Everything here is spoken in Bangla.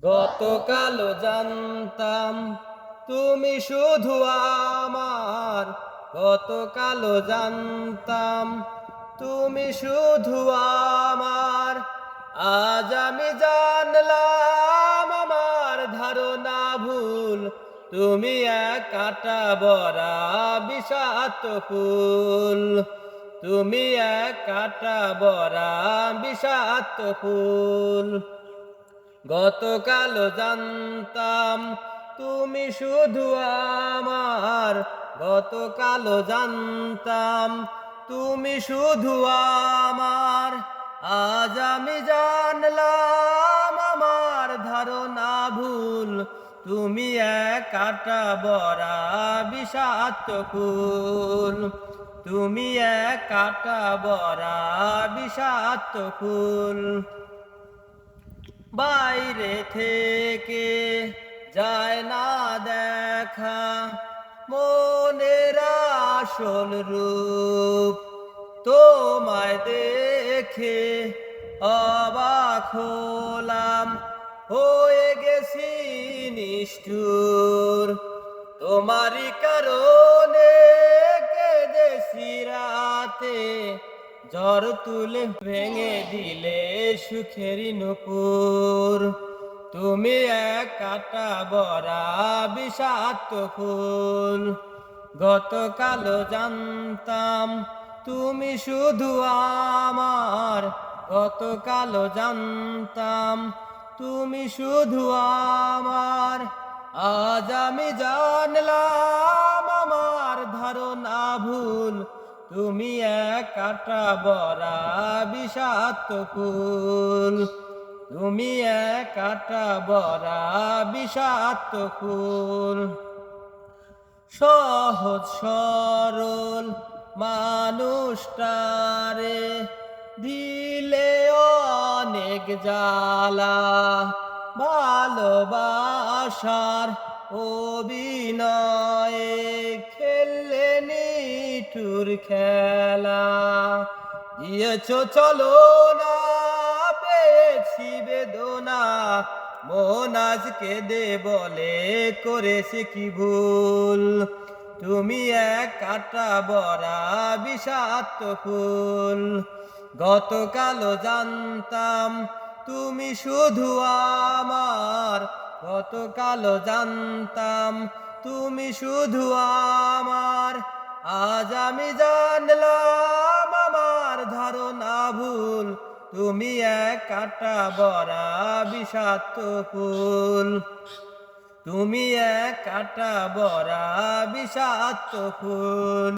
গতকালও জানতাম তুমি শুধু আমার, গতকালও জানতাম তুমি শুধু আমার। আজ আমি জানলাম আমার ধারণা ভুল, তুমি এক কাঁটা বরা বিষাক্ত ফুল, তুমি এক কাঁটা বরা বিষাক্ত ফুল। গতকালও জানতাম তুমি শুধু আমার, গতকালও জানতাম তুমি শুধু আমার। আজ আমি জানলাম আমার ধারণা ভুল, তুমি এক কাঁটা বরা বিষাক্ত ফুল, তুমি এক কাঁটা বরা বিষাক্ত ফুল। বাইরে থেকে যায় না দেখা মনের আসল রূপ, তোমায় দেখে অবাক হলাম, হয়ে গেছি নিষ্ঠুর। তোমারই কারণে কেঁদেছি রাতে, ঝড় তুলে ভেঙে দিলে সুখেরই নূপুর। তুমি এক কাঁটা বরা বিষাক্ত ফুল, গতকালও জানতাম তুমি শুধু আমার, গতকালও জানতাম তুমি শুধু আমার। আজ আমি জানলাম আমার ধারণা ভুল, তুমি এক কাঁটা বরা বিষাক্ত ফুল, তুমি এক কাঁটা বরা বিষাক্ত ফুল। সহজ সরল মানুষটারে দিলে অনেক জ্বালা, ভালোবাসার অভিনয়ে খেললে নিঠুর খেলা। দিয়েছ চলো না পেয়েছি বেদনা, মন আজ কেঁদে বলে করেছে কি ভুল। তুমি এক কাঁটা বরা বিষাক্ত ফুল, গতকালও জানতাম তুমি শুধু আমার, গতকালও জানতাম তুমি শুধু আমার। আজ আমি জানলাম আমার ধারণা ভুল, তুমি এক কাঁটা বরা বিষাক্ত ফুল, তুমি এক কাঁটা বরা বিষাক্ত ফুল।